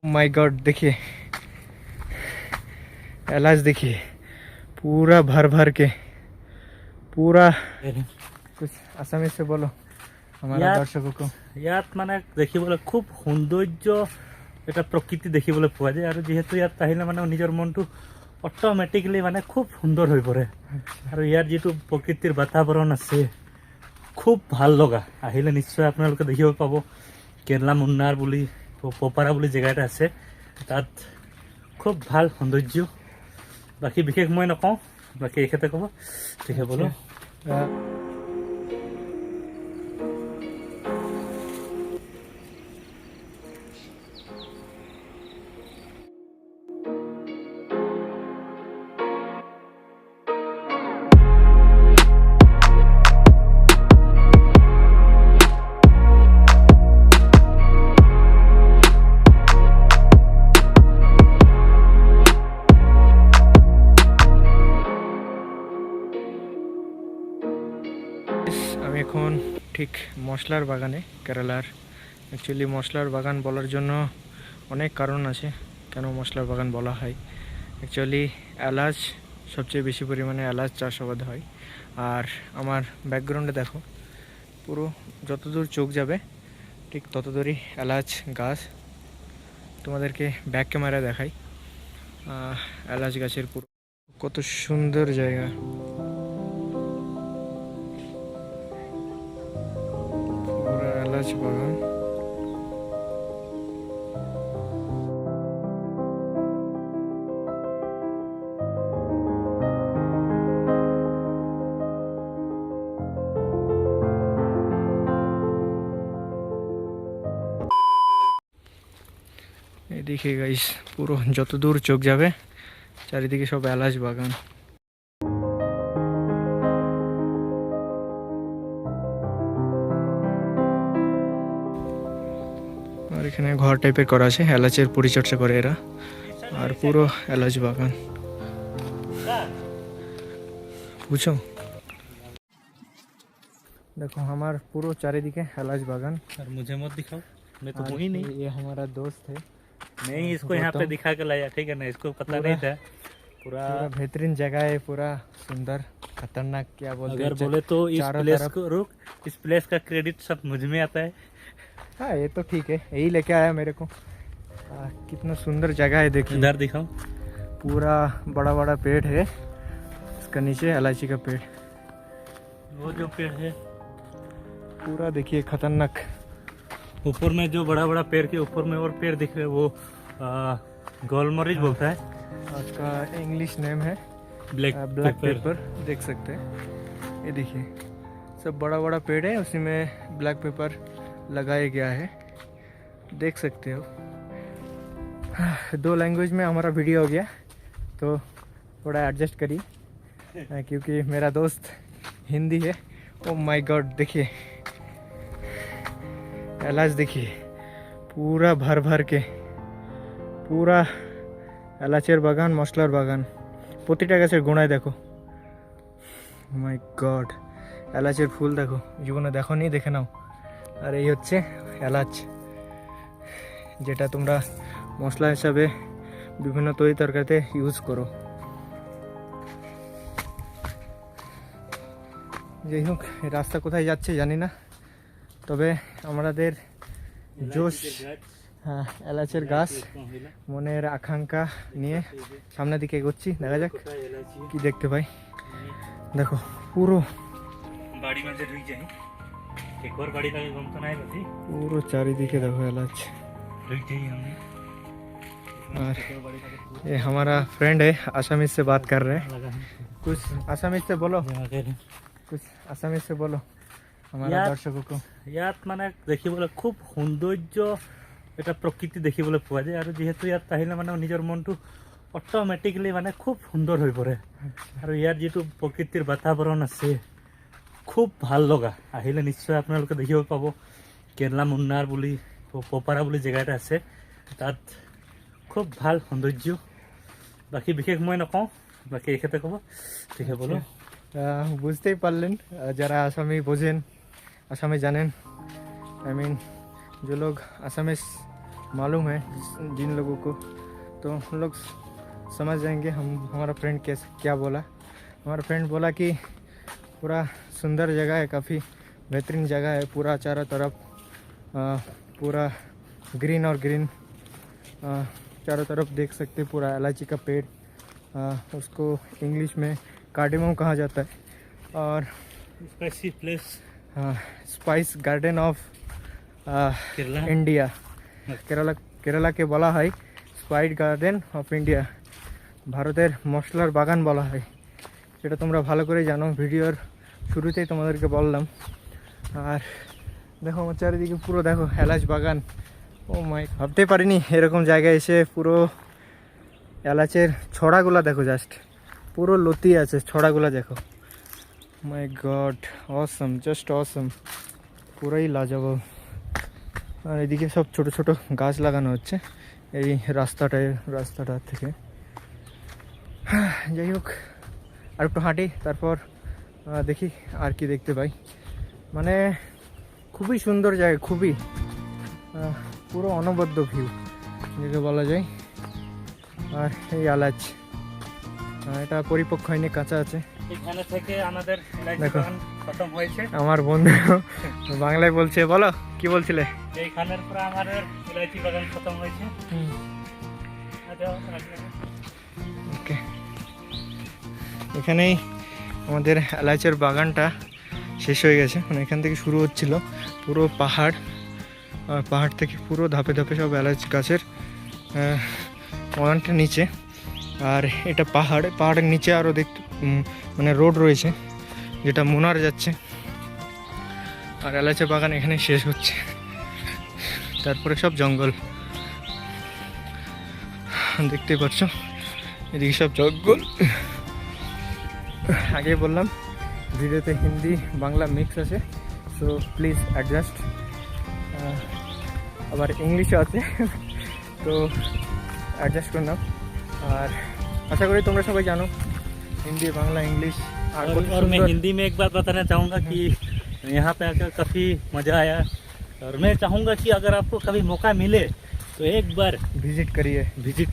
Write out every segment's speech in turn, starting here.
My God, देखिए एलाच देखिए, पूरा भर भर के पूरा। कुछ आसामी से बोलो हमारा दर्शकों को। ইয়াত মানে দেখিবলৈ খুব সৌন্দৰ্য এটা প্ৰকৃতি দেখিবলৈ পোৱা যায় আৰু যেহেতু ইয়াত আহিলে মানে নিজৰ মনটো অট'মেটিকলি মানে খুব সুন্দৰ হৈ পৰে আৰু ইয়াৰ যিটো প্ৰকৃতিৰ বাতাবৰণ আছে খুব ভাল লগা। আহিলে নিশ্চয় আপোনালোকে দেখিব পাব কেৰেলা মুন্নাৰ বুলি পপাৰা বুলি জেগা এটা আছে, তাত খুব ভাল সৌন্দৰ্য। বাকী বিশেষ মই নকওঁ, বাকী এখেতে ক'ব ঠিক হ'ব। আমি এখন ঠিক মশলার বাগানে, কেরালার। অ্যাকচুয়ালি মশলার বাগান বলার জন্য অনেক কারণ আছে কেন মশলার বাগান বলা হয়। অ্যাকচুয়ালি এলাচ সবচেয়ে বেশি পরিমাণে এলাচ চাষাবাদ হয়। আর আমার ব্যাকগ্রাউন্ডে দেখো, পুরো যতদূর চোখ যাবে ঠিক ততদূরই এলাচ গাছ। তোমাদেরকে ব্যাক ক্যামেরা দেখাই এলাচ গাছের পুরো কত সুন্দর জায়গা। এলাচ বাগান। এদিকে গাইস পুরো যত দূর চোখ যাবে চারিদিকে সব এলাচ বাগান। আর এখানে ঘর টাইপের করা আছে, এলাচের পরিচর্যা করে এরা। আর পুরো এলাচ বাগান বুঝছো। देखो हमार पूरा चारिदिके एलाच बागान। और मुझे मत दिखाओ, मैं तो हूँ ही नहीं। ये हमारा दोस्त है। नहीं, इसको यहाँ पे दिखा के लाया, ठीक है ना, इसको पता नहीं था। पूरा बेहतरीन जगह है, पूरा सुंदर खतरनाक क्या बोलते हैं। अगर बोले तो इस प्लेस को रुक, इस प्लेस का क्रेडिट सब मुझ में आता है। हाँ ये तो ठीक है, यही लेके आया मेरे को। कितना सुंदर जगह है, देखिए इधर दिखाओ, पूरा बड़ा बड़ा पेड़ है, इसका नीचे इलायची का पेड़। वो जो पेड़ है पूरा देखिए खतरनाक। ऊपर में जो बड़ा बड़ा पेड़ के ऊपर में और पेड़ दिख रहे, वो गोलमरीच बोलता है। उसका इंग्लिश नेम है ब्लैक पेपर। देख सकते हैं, ये देखिए सब बड़ा बड़ा पेड़ है, उसी में ब्लैक पेपर लगाया गया है, देख सकते हो। 2 लैंग्वेज में हमारा वीडियो हो गया, तो थोड़ा एडजस्ट करिए क्योंकि मेरा दोस्त हिंदी है। ओ माय गॉड, देखिए एलाच देखिए, पूरा भर भर के पूरा এলাচের বাগান, মশলার বাগান। প্রতিটা গাছের গোড়ায় দেখো, মাই গড, এলাচের ফুল দেখো, জীবনে দেখো নি, দেখে নাও। আর এই হচ্ছে এলাচ, যেটা তোমরা মশলা হিসাবে বিভিন্ন তরি তরকারিতে ইউজ করো। যাই হোক, রাস্তা কোথায় যাচ্ছে জানি না, তবে আমাদের জোশ, হ্যাঁ এলাচের গাছ, মনের আকাঙ্ক্ষা নিয়ে সামনের দিকে এগোচ্ছি। দেখা যাক কি দেখতে পাই। দেখো পুরো बाड़ी में से रुक जाए, एक और बाड़ी का भी घूम तो नहीं बची, পুরো চারিদিকে देखो एलाच। रुक जाइए हमने। और ये हमारा फ्रेंड है, आसामी से बात कर रहे हैं। कुछ आसामी से बोलो, कुछ आसामी से बोलो हमारा दर्शकों को। ইয়াত মানে দেখিবলৈ খুব সৌন্দৰ্য এটা প্ৰকৃতি দেখিবলৈ পোৱা যায় আৰু যেহেতু ইয়াত আহিলে মানে নিজৰ মনটো অট'মেটিকলি মানে খুব সুন্দৰ হৈ পৰে আৰু ইয়াৰ যিটো প্ৰকৃতিৰ বাতাবৰণ আছে খুব ভাল লগা। আহিলে নিশ্চয় আপোনালোকে দেখিব পাব কেৰেলা মুন্নাৰ বুলি পপাৰা বুলি জেগা এটা আছে, তাত খুব ভাল সৌন্দৰ্য। বাকী বিশেষ মই নকওঁ, বাকী এখেতে ক'ব ঠিক আছে বলো। বুঝতেই পারলেন যারা আসামি বোঝেন, আসামে জানেন, आई मीन जो लोग आसामीज मालूम है जिन लोगों को, तो हम लोग समझ जाएंगे हम हमारा फ्रेंड कैसे क्या बोला। हमारा फ्रेंड बोला कि पूरा सुंदर जगह है, काफ़ी बेहतरीन जगह है, पूरा चारों तरफ पूरा ग्रीन और ग्रीन, चारों तरफ देख सकते हैं पूरा इलायची का पेड़, उसको इंग्लिश में कार्डेमम कहा जाता है। और spicy place spice garden of Kerala India, Kerala কে বলা হয় স্পাইস গার্ডেন অফ ইন্ডিয়া, ভারতের মশলার বাগান বলা হয়, সেটা তোমরা ভালো করে জানো, ভিডিওর শুরুতেই তোমাদেরকে বললাম। আর দেখো আমার চারিদিকে পুরো দেখো এলাচ বাগান, ও মাই, ভাবতে পারিনি এরকম জায়গায় এসে পুরো এলাচের ছড়াগুলা দেখো, জাস্ট পুরো লতিয়ে আছে ছড়াগুলা দেখো, মাই গড অসম, জাস্ট অসম, পুরোই লাজবাব। আর এদিকে সব ছোট ছোট গাছ লাগানো হচ্ছে এই রাস্তাটা থেকে। যাই হোক আর একটু হাঁটি, তারপর দেখি আর কি দেখতে পাই। মানে খুবই সুন্দর জায়গা, খুবই পুরো অনবদ্য ভিউ যেটা বলা যায়। আর এই এলাচ এটা পরিপক্ক হয়নি, কাঁচা আছে। এখানে থেকে আমাদের ইলাইচি দেখো। বাগান খতম হয়েছে। আমার বন্ধু বাংলায় বলছে, বলো কি বলছিলে? এইখানের পরে আমাদের ইলাইচি বাগান খতম হয়েছে। ওকে, এখানেই আমাদের এলাচের বাগানটা শেষ হয়ে গেছে। মানে এখান থেকে শুরু হচ্ছিল পুরো পাহাড়, আর পাহাড় থেকে পুরো ধাপে ধাপে সব এলাচ গাছের বাগানটা নিচে। আর এটা পাহাড়ের নিচে আরও দেখতে মানে রোড রয়েছে যেটা মুনার যাচ্ছে। আর এলাচের বাগান এখানে শেষ হচ্ছে, তারপরে সব জঙ্গল দেখতে পাচ্ছ, এদিকে সব জঙ্গল। আগে বললাম ভিডিওতে হিন্দি বাংলা মিক্স আছে, সো প্লিজ অ্যাডজাস্ট। আবার ইংলিশও আছে, তো অ্যাডজাস্ট করে নাও। আর আশা করি তোমরা সবাই জানো हिंदी बांग्ला इंग्लिश। और मैं हिंदी में एक बात बताना चाहूँगा कि यहाँ पे आकर काफ़ी मज़ा आया, और मैं चाहूँगा कि अगर आपको कभी मौका मिले तो एक बार विजिट करिए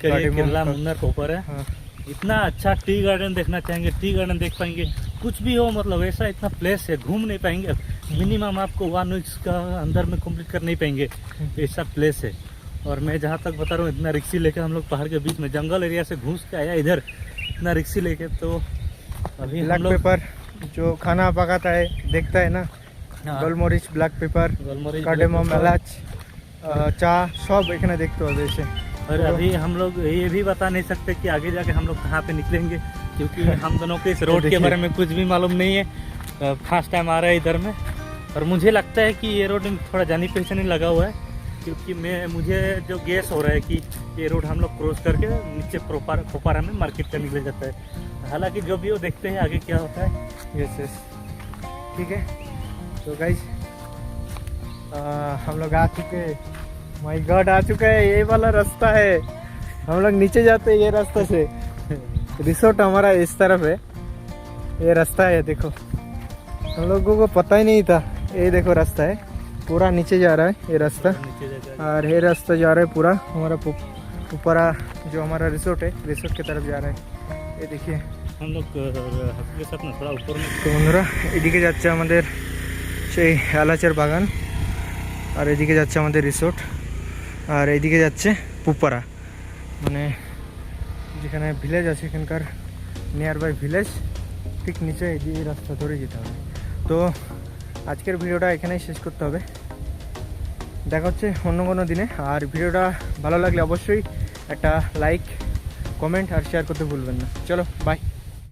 केरला मुन्नार कोपर है। हाँ। इतना अच्छा टी गार्डन देखना चाहेंगे, टी गार्डन देख पाएंगे, कुछ भी हो, मतलब ऐसा इतना प्लेस है, घूम नहीं पाएंगे, मिनिमम आपको 1 वीक का अंदर में कंप्लीट कर नहीं पाएंगे, ऐसा प्लेस है। और मैं जहाँ तक बता रहा हूँ, इतना रिक्सी लेके हम लोग पहाड़ के बीच में जंगल एरिया से घुस के आया इधर, इतना रिक्सी लेके। तो अभी ब्लैक हम लोग पेपर जो खाना पकाता है देखता है ना, गोलमरिच, ब्लैक पेपर, गोलमरीच, कार्डेमम, इलाच, चा सब एखाने देखते हो वैसे। और अभी हम लोग ये भी बता नहीं सकते कि आगे जाके हम लोग कहाँ पे निकलेंगे, क्योंकि हम दोनों को इस रोड के बारे में कुछ भी मालूम नहीं है। फर्स्ट टाइम आ रहा है इधर में, और मुझे लगता है कि ये रोड थोड़ा जानी पहचानी लगा हुआ है, क्योंकि मुझे जो गेस हो रहा है कि ये रोड हम लोग क्रॉस करके नीचे खोपारा में मार्केट का निकल जाता है। हालांकि जो भी हो, देखते हैं आगे क्या होता है। यस यस, ठीक है। तो गाइस हम लोग आ चुके, माय गॉड आ चुका है, ये वाला रास्ता है। हम लोग नीचे जाते हैं ये रास्ता से, रिसोर्ट हमारा इस तरफ है, ये रास्ता है देखो। हम लोगों को पता ही नहीं था, ये देखो रास्ता है, पूरा नीचे जा रहा है ये रास्ता। नीचे जाकर और ये रास्ता जा रहा है पूरा हमारा ऊपरा जो हमारा रिसोर्ट है, रिसोर्ट की तरफ जा रहा है। ये देखिए हम लोग के साथ ना थोड़ा ऊपर में তো বন্ধুরা এদিকে যাচ্ছে আমাদের সেই এলাচের বাগান, আর এদিকে যাচ্ছে আমাদের রিসোর্ট, আর এইদিকে যাচ্ছে পুপারা, মানে যেখানে ভিলেজ আছে এখানকার নিয়ার বাই ভিলেজ, ঠিক নিচে এই রাস্তা ধরে যেতে হবে। তো আজকের ভিডিওটা এখানেই শেষ করতে হবে, দেখা হচ্ছে অন্য কোনো দিনে। আর ভিডিওটা ভালো লাগলে অবশ্যই একটা লাইক, কমেন্ট আর শেয়ার করতে ভুলবেন না। চলো বাই।